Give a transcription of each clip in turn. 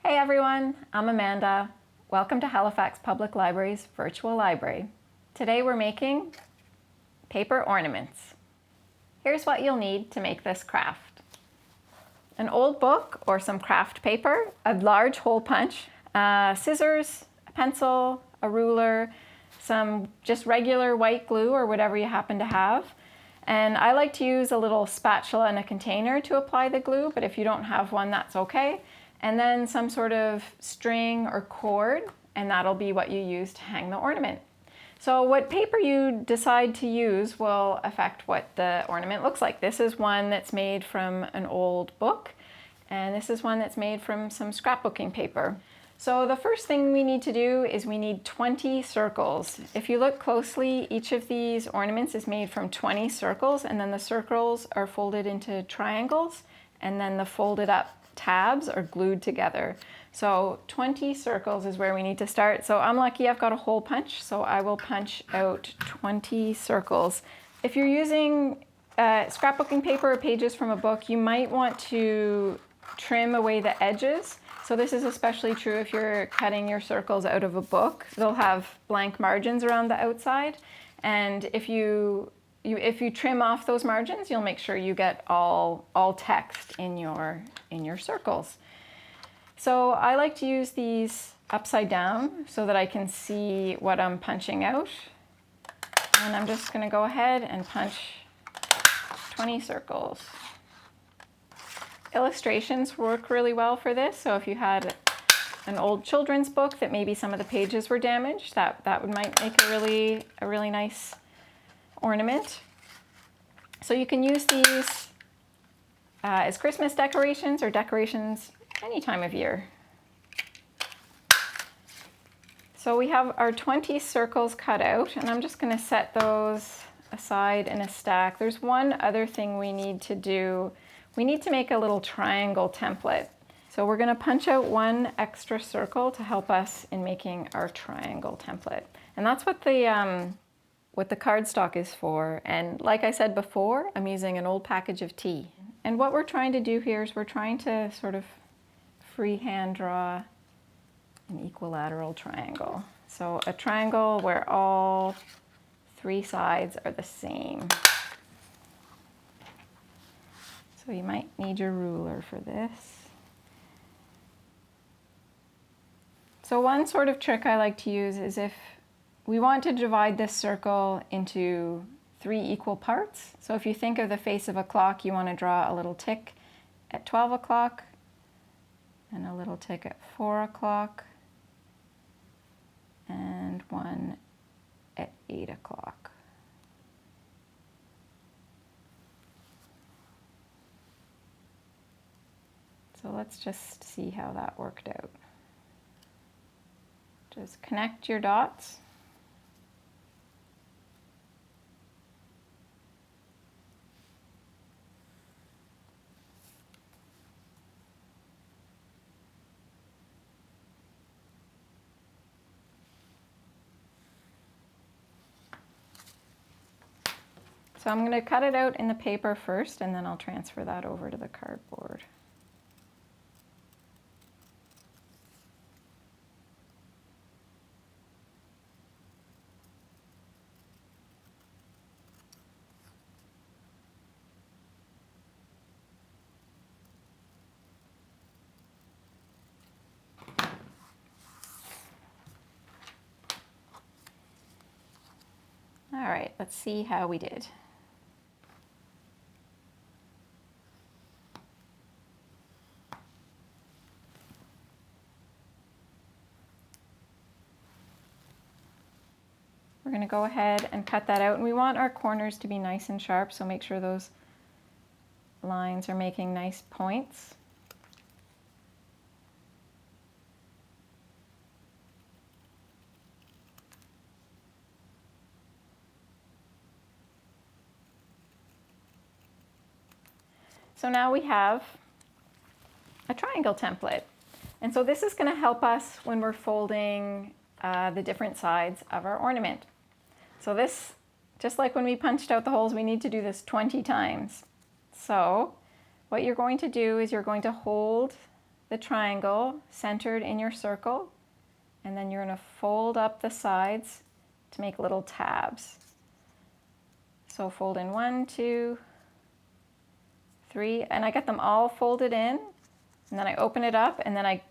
Hey everyone, I'm Amanda. Welcome to Halifax Public Library's virtual library. Today we're making paper ornaments. Here's what you'll need to make this craft. An old book or some craft paper, a large hole punch, scissors, a pencil, a ruler, some just regular white glue or whatever you happen to have. And I like to use a little spatula in a container to apply the glue, but if you don't have one, that's okay. And then some sort of string or cord, and that'll be what you use to hang the ornament. So what paper you decide to use will affect what the ornament looks like. This is one that's made from an old book, and this is one that's made from some scrapbooking paper. So the first thing we need to do is we need 20 circles. If you look closely, each of these ornaments is made from 20 circles, and then the circles are folded into triangles, and then the folded up tabs are glued together. So 20 circles is where we need to start. So I'm lucky I've got a hole punch, so I will punch out 20 circles. If you're using scrapbooking paper or pages from a book, you might want to trim away the edges. So this is especially true if you're cutting your circles out of a book. They'll have blank margins around the outside, and if you trim off those margins, you'll make sure you get all text in your circles. So I like to use these upside down so that I can see what I'm punching out. And I'm just going to go ahead and punch 20 circles. Illustrations work really well for this. So if you had an old children's book that maybe some of the pages were damaged, that might make a really nice ornament. So you can use these as Christmas decorations or decorations any time of year. So we have our 20 circles cut out, and I'm just going to set those aside in a stack. There's one other thing we need to do. We need to make a little triangle template. So we're going to punch out one extra circle to help us in making our triangle template. And that's what the cardstock is for. And like I said before, I'm using an old package of tea. And what we're trying to do here is we're trying to sort of freehand draw an equilateral triangle. So a triangle where all three sides are the same. So you might need your ruler for this. So one sort of trick I like to use is if we want to divide this circle into 3 equal parts. So if you think of the face of a clock, you want to draw a little tick at 12 o'clock and a little tick at 4 o'clock and one at 8 o'clock. So let's just see how that worked out. Just connect your dots. So I'm going to cut it out in the paper first, and then I'll transfer that over to the cardboard. All right, let's see how we did. We're going to go ahead and cut that out, and we want our corners to be nice and sharp, so make sure those lines are making nice points. So now we have a triangle template. And so this is going to help us when we're folding the different sides of our ornament. So this, just like when we punched out the holes, we need to do this 20 times. So what you're going to do is you're going to hold the triangle centered in your circle, and then you're going to fold up the sides to make little tabs. So fold in 1, 2, 3, and I get them all folded in, and then I open it up and then I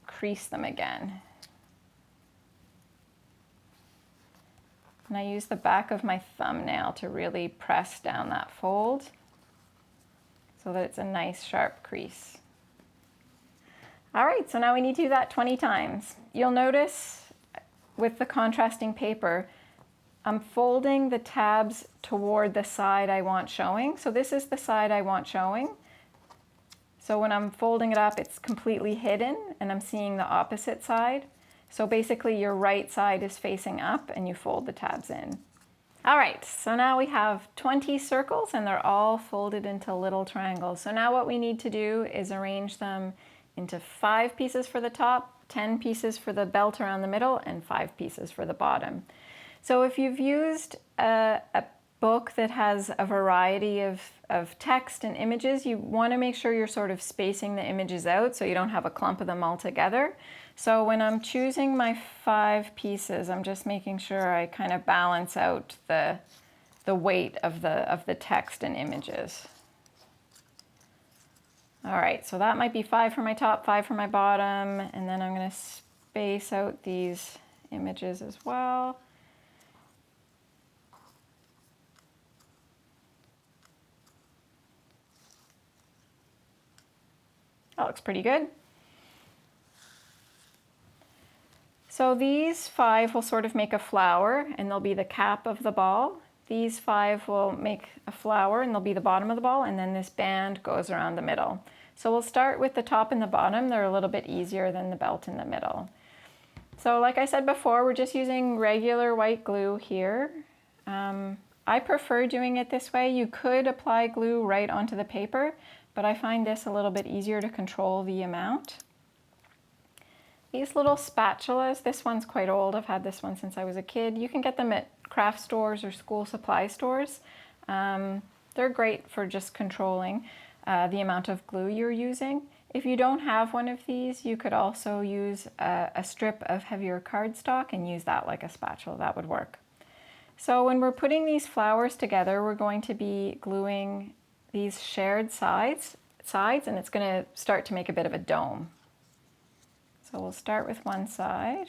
crease them again. And I use the back of my thumbnail to really press down that fold so that it's a nice sharp crease. All right, so now we need to do that 20 times. You'll notice with the contrasting paper, I'm folding the tabs toward the side I want showing. So this is the side I want showing. So when I'm folding it up, it's completely hidden and I'm seeing the opposite side. So basically your right side is facing up and you fold the tabs in. All right, so now we have 20 circles and they're all folded into little triangles. So now what we need to do is arrange them into 5 pieces for the top, 10 pieces for the belt around the middle, and 5 pieces for the bottom. So if you've used a book that has a variety of text and images, you want to make sure you're sort of spacing the images out so you don't have a clump of them all together. So when I'm choosing my 5 pieces, I'm just making sure I kind of balance out the weight of the text and images. All right, so that might be 5 for my top, 5 for my bottom, and then I'm going to space out these images as well. That looks pretty good. So these 5 will sort of make a flower and they'll be the cap of the ball. These 5 will make a flower and they'll be the bottom of the ball, and then this band goes around the middle. So we'll start with the top and the bottom. They're a little bit easier than the belt in the middle. So like I said before, we're just using regular white glue here. I prefer doing it this way. You could apply glue right onto the paper, but I find this a little bit easier to control the amount. These little spatulas, this one's quite old. I've had this one since I was a kid. You can get them at craft stores or school supply stores. They're great for just controlling the amount of glue you're using. If you don't have one of these, you could also use a strip of heavier cardstock and use that like a spatula. That would work. So when we're putting these flowers together, we're going to be gluing these shared sides, and it's going to start to make a bit of a dome. So we'll start with one side.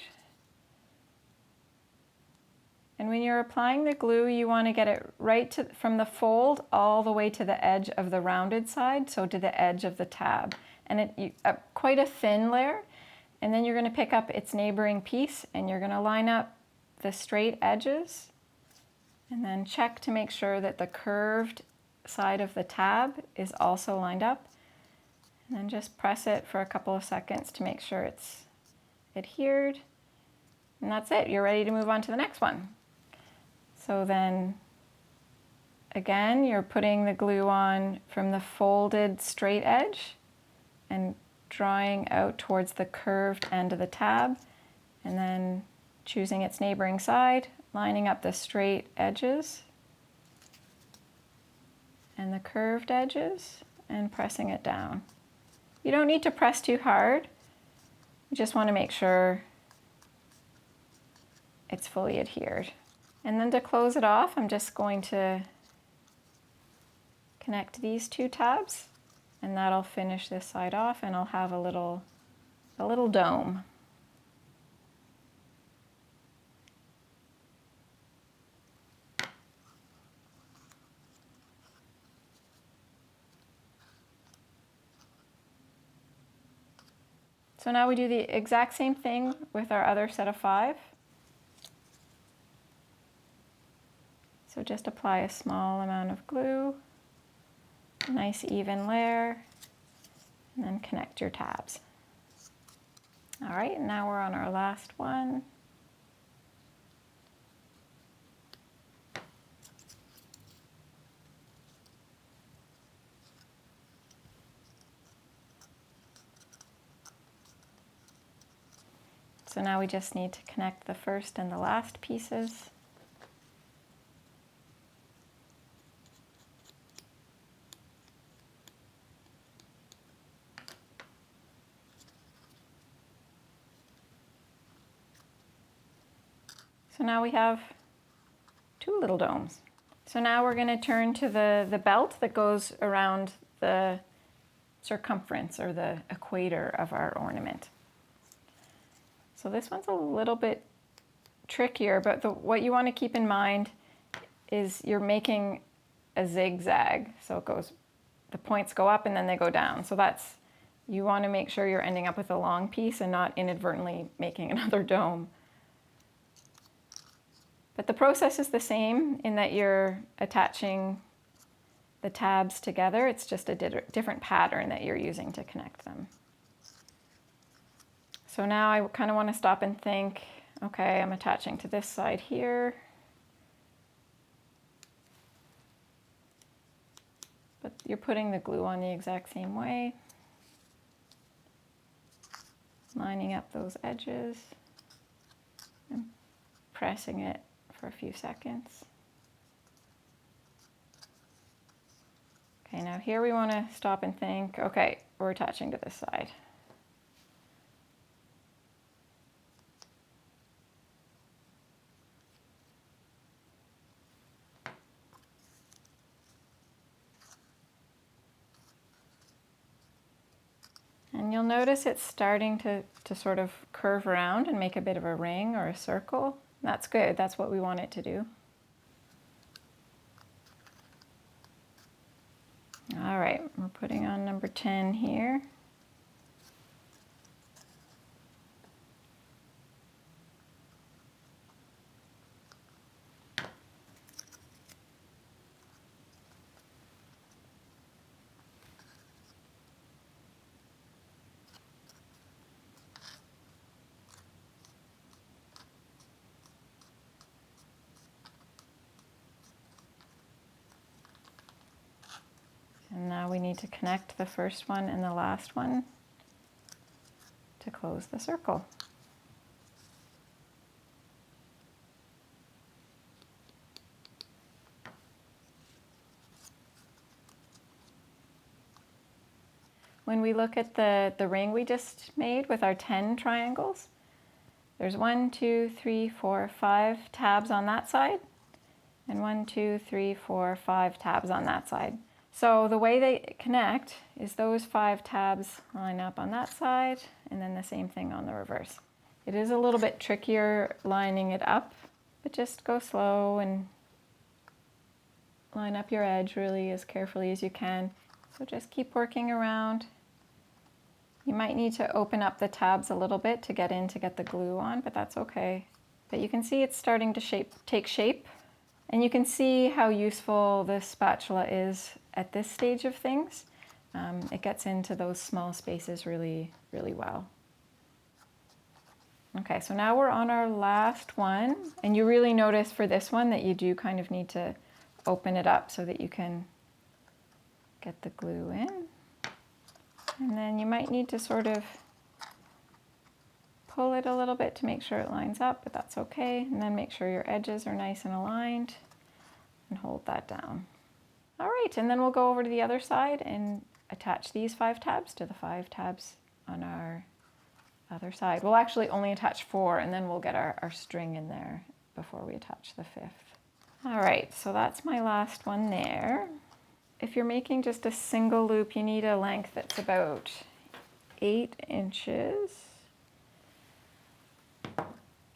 And when you're applying the glue, you want to get it right from the fold all the way to the edge of the rounded side, so to the edge of the tab. And quite a thin layer. And then you're going to pick up its neighboring piece and you're going to line up the straight edges and then check to make sure that the curved side of the tab is also lined up. And then just press it for a couple of seconds to make sure it's adhered. And that's it. You're ready to move on to the next one. So then, again, you're putting the glue on from the folded straight edge and drawing out towards the curved end of the tab, and then choosing its neighboring side, lining up the straight edges and the curved edges, and pressing it down. You don't need to press too hard. You just want to make sure it's fully adhered. And then to close it off, I'm just going to connect these 2 tabs, and that'll finish this side off, and I'll have a little dome. So now we do the exact same thing with our other set of 5. So just apply a small amount of glue, a nice even layer, and then connect your tabs. All right, now we're on our last one. So now we just need to connect the first and the last pieces. So now we have 2 little domes. So now we're going to turn to the belt that goes around the circumference or the equator of our ornament. So this one's a little bit trickier, but what you want to keep in mind is you're making a zigzag. So it goes, the points go up and then they go down. So that's, you want to make sure you're ending up with a long piece and not inadvertently making another dome. But the process is the same in that you're attaching the tabs together. It's just a different pattern that you're using to connect them. So now I kind of want to stop and think, okay, I'm attaching to this side here. But you're putting the glue on the exact same way. Lining up those edges and pressing it for a few seconds. Okay, now here we want to stop and think, okay, we're attaching to this side. And you'll notice it's starting to sort of curve around and make a bit of a ring or a circle. That's good, that's what we want it to do. All right, we're putting on number 10 here. And now we need to connect the first one and the last one to close the circle. When we look at the ring we just made with our 10 triangles, there's 1, 2, 3, 4, 5 tabs on that side, and 1, 2, 3, 4, 5 tabs on that side. So the way they connect is those 5 tabs line up on that side, and then the same thing on the reverse. It is a little bit trickier lining it up, but just go slow and line up your edge really as carefully as you can. So just keep working around. You might need to open up the tabs a little bit to get the glue on, but that's okay. But you can see it's starting to take shape. And you can see how useful this spatula is at this stage of things. It gets into those small spaces really, really well. Okay, so now we're on our last one. And you really notice for this one that you do kind of need to open it up so that you can get the glue in. And then you might need to sort of pull it a little bit to make sure it lines up, but that's okay. And then make sure your edges are nice and aligned and hold that down. All right, and then we'll go over to the other side and attach these 5 tabs to the 5 tabs on our other side. We'll actually only attach 4 and then we'll get our string in there before we attach the 5th. All right, so that's my last one there. If you're making just a single loop, you need a length that's about 8 inches.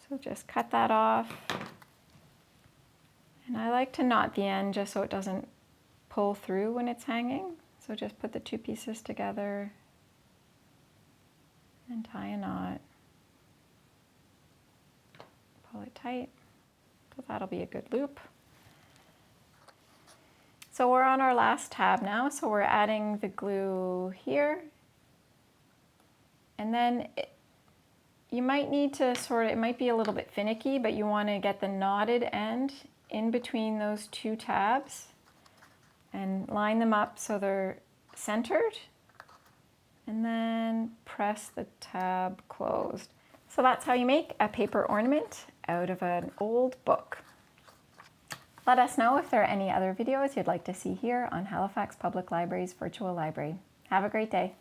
So just cut that off. And I like to knot the end just so it doesn't pull through when it's hanging. So just put the 2 pieces together and tie a knot. Pull it tight. So that'll be a good loop. So we're on our last tab now, so we're adding the glue here. And then you might need to it might be a little bit finicky, but you want to get the knotted end in between those 2 tabs and line them up so they're centered. And then press the tab closed. So that's how you make a paper ornament out of an old book. Let us know if there are any other videos you'd like to see here on Halifax Public Library's Virtual Library. Have a great day.